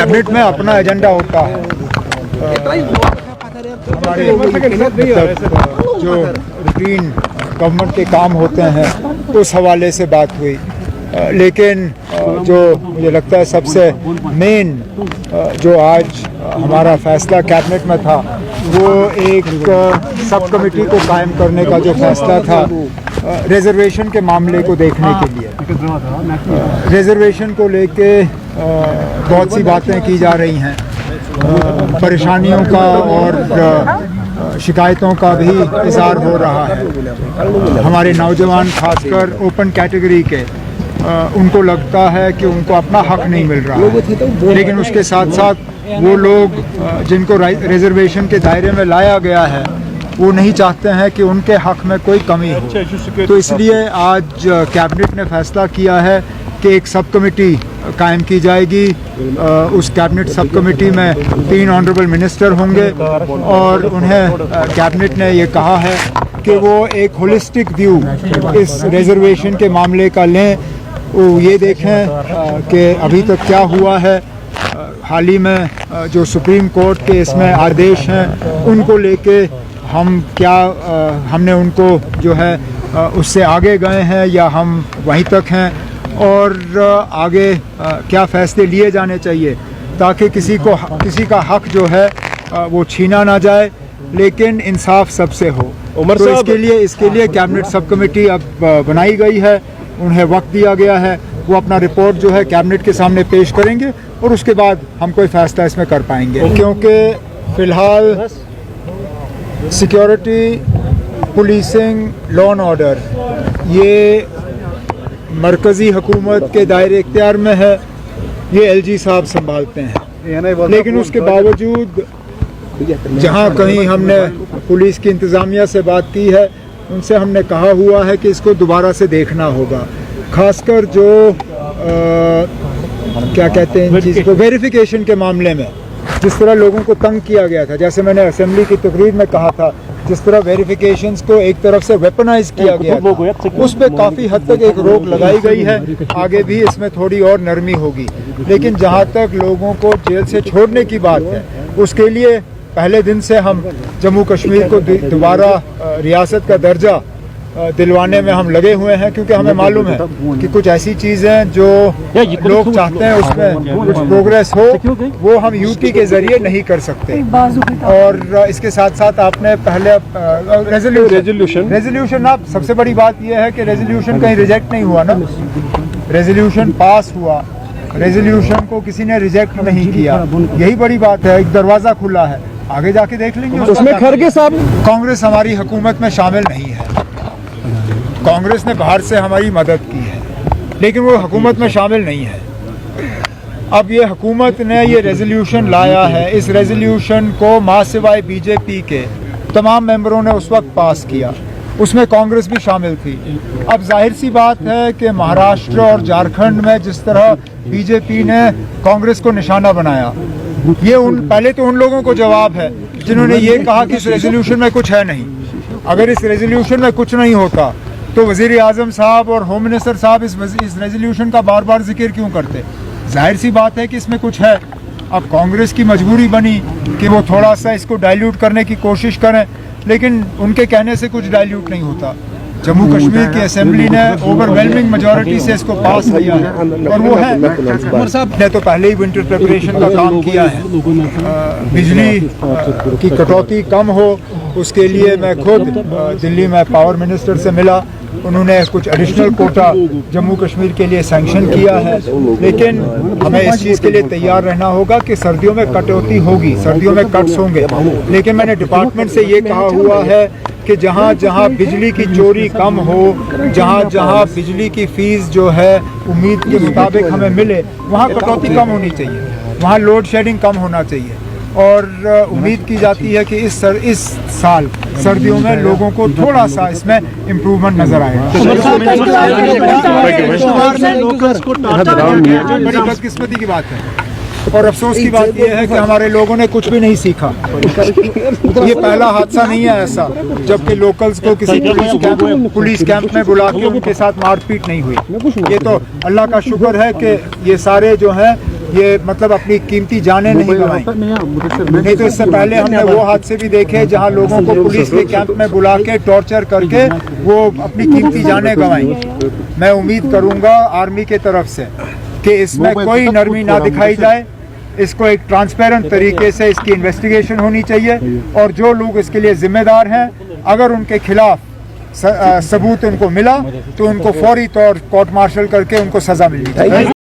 Cabinet में अपना agenda होता है। हमारे जो रूटीन गवर्नमेंट के काम होते हैं उस हवाले से बात हुई, लेकिन जो मुझे लगता है सबसे मेन जो आज हमारा फैसला कैबिनेट में था वो एक सब कमेटी को कायम करने का जो फैसला था रिजर्वेशन के मामले को देखने के लिए। रिजर्वेशन को लेके बहुत सी बातें की जा रही हैं, परेशानियों का और शिकायतों का भी इज़हार हो रहा है। हमारे नौजवान खासकर ओपन कैटेगरी के उनको लगता है कि उनको अपना हक नहीं मिल रहा है, लेकिन उसके साथ साथ वो लोग जिनको रिजर्वेशन के दायरे में लाया गया है वो नहीं चाहते हैं कि उनके हक में कोई कमी हो। तो इसलिए आज कैबिनेट ने फैसला किया है कि एक सब कमेटी कायम की जाएगी। उस कैबिनेट सब कमेटी में 3 ऑनरेबल मिनिस्टर होंगे और उन्हें कैबिनेट ने ये कहा है कि वो एक होलिस्टिक व्यू इस रिजर्वेशन के मामले का लें, वो ये देखें कि अभी तक क्या हुआ है। हाल ही में जो सुप्रीम कोर्ट के इसमें आदेश हैं उनको लेके हम क्या हमने उनको जो है उससे आगे गए हैं या हम वहीं तक हैं, और आगे क्या फ़ैसले लिए जाने चाहिए ताकि किसी का हक जो है वो छीना ना जाए, लेकिन इंसाफ सबसे हो। तो इसके लिए कैबिनेट सब कमेटी अब बनाई गई है, उन्हें वक्त दिया गया है, वो अपना रिपोर्ट जो है कैबिनेट के सामने पेश करेंगे और उसके बाद हम कोई फैसला इसमें कर पाएंगे। क्योंकि फ़िलहाल security, policing, law and order ये मरकज़ी हुकूमत के दायरे इख्तियार में है, ये एलजी साहब संभालते हैं। लेकिन उसके बावजूद जहाँ कहीं हमने पुलिस की इंतज़ामिया से बात की है, उनसे हमने कहा हुआ है कि इसको दोबारा से देखना होगा, खासकर जो क्या कहते हैं इन चीज़ को वेरिफिकेशन के मामले में जिस तरह लोगों को तंग किया गया था, जैसे मैंने असेंबली की तकरीर में कहा था, जिस तरह वेरिफिकेशंस को एक तरफ से वेपनाइज किया गया था, उस पर काफ़ी हद तक एक रोक लगाई गई है। आगे भी इसमें थोड़ी और नरमी होगी, लेकिन जहाँ तक लोगों को जेल से छोड़ने की बात है, उसके लिए पहले दिन से हम जम्मू कश्मीर को दोबारा रियासत का दर्जा दिलवाने में हम लगे हुए हैं, क्योंकि हमें मालूम है कि कुछ ऐसी चीज़ें जो लोग चाहते हैं उसमें कुछ प्रोग्रेस हो, वो हम यूटी के ज़रिए नहीं कर सकते। और इसके साथ साथ आपने पहले रेजोल्यूशन आप सबसे बड़ी बात यह है कि रेजोल्यूशन कहीं रिजेक्ट नहीं हुआ ना, रेजोल्यूशन पास हुआ, रेजोल्यूशन को किसी ने रिजेक्ट नहीं किया, यही बड़ी बात है। एक दरवाज़ा खुला है, आगे जाके देख लेंगे। उसमें खड़गे साहब, कांग्रेस हमारी हुकूमत में शामिल नहीं है, कांग्रेस ने बाहर से हमारी मदद की है, लेकिन वो हुकूमत में शामिल नहीं है। अब ये हुकूमत ने ये रेजोल्यूशन लाया है, इस रेजोल्यूशन को मां सिवाय बीजेपी के तमाम मेंबरों ने उस वक्त पास किया, उसमें कांग्रेस भी शामिल थी। अब जाहिर सी बात है कि महाराष्ट्र और झारखंड में जिस तरह बीजेपी ने कांग्रेस को निशाना बनाया, ये पहले तो उन लोगों को जवाब है जिन्होंने ये कहा कि इस रेजोल्यूशन में कुछ है नहीं। अगर इस रेजोल्यूशन में कुछ नहीं होता तो वज़ीर आज़म साहब और होम मिनिस्टर साहब इस रेजोल्यूशन का बार बार जिक्र क्यों करते? जाहिर सी बात है कि इसमें कुछ है। अब कांग्रेस की मजबूरी बनी कि वो थोड़ा सा इसको डाइल्यूट करने की कोशिश करें, लेकिन उनके कहने से कुछ डाइल्यूट नहीं होता। जम्मू कश्मीर की असेंबली ने ओवरवेलमिंग मेजॉरिटी से इसको पास किया है, और वो है। उमर साहब ने तो पहले ही विंटर प्रिपरेशन का काम किया है, बिजली की कटौती कम हो उसके लिए मैं खुद दिल्ली में पावर मिनिस्टर से मिला, उन्होंने कुछ एडिशनल कोटा जम्मू कश्मीर के लिए सैंक्शन किया है, लेकिन हमें इस चीज़ के लिए तैयार रहना होगा कि सर्दियों में कटौती होगी, सर्दियों में कट्स होंगे। लेकिन मैंने डिपार्टमेंट से ये कहा हुआ है कि जहाँ जहाँ बिजली की चोरी कम हो, जहाँ जहाँ बिजली की फीस जो है उम्मीद के मुताबिक हमें मिले, वहाँ कटौती कम होनी चाहिए, वहाँ लोड शेडिंग कम होना चाहिए। और उम्मीद की जाती है कि इस साल सर्दियों में लोगों को थोड़ा सा इसमें इम्प्रूवमेंट नजर आएगा। बड़ी बदकिस्मती की बात है और अफसोस की बात यह है कि हमारे लोगों ने कुछ भी नहीं सीखा। ये पहला हादसा नहीं है ऐसा जबकि लोकल्स को किसी पुलिस कैंप में बुला के उनके साथ मारपीट नहीं हुई। ये तो अल्लाह का शुक्र है कि ये सारे जो हैं ये मतलब अपनी कीमती जानें नहीं गंवाई। नहीं तो इससे पहले हमने वो हादसे भी देखे जहां लोगों को पुलिस के कैंप में बुला के टॉर्चर करके वो अपनी कीमती जानें गंवाई। मैं उम्मीद करूंगा आर्मी के तरफ से कि इसमें कोई नरमी ना दिखाई जाए, इसको एक ट्रांसपेरेंट तरीके से इसकी इन्वेस्टिगेशन होनी चाहिए और जो लोग इसके लिए जिम्मेदार हैं अगर उनके खिलाफ सबूत उनको मिला तो उनको फौरी तौर कोर्ट मार्शल करके उनको सजा मिलनी चाहिए।